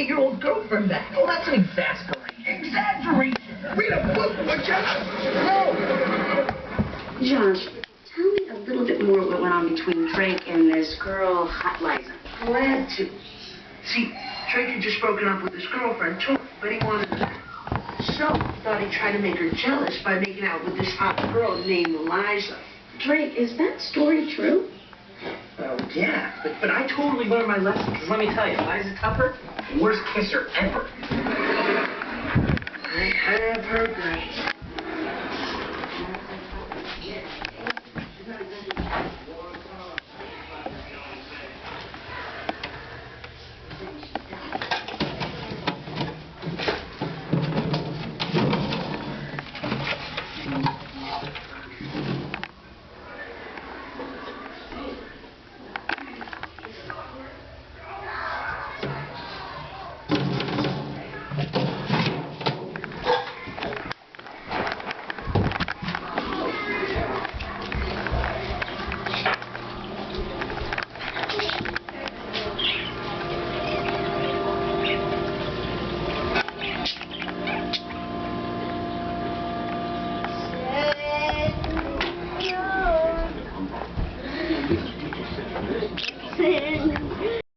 28-year-old girlfriend back. Oh, that's an exasperation. Exaggeration? Read a book, would you? No! Josh, tell me a little bit more what went on between Drake and this girl, Hot Liza. Glad to. See, Drake had just broken up with his girlfriend, too, but he wanted her back. So, thought he'd try to make her jealous by making out with this hot girl named Liza. Drake, is that story true? Oh, yeah, but I totally learned my lesson, because let me tell you, Liza Tupper, worst kisser ever. I have heard that.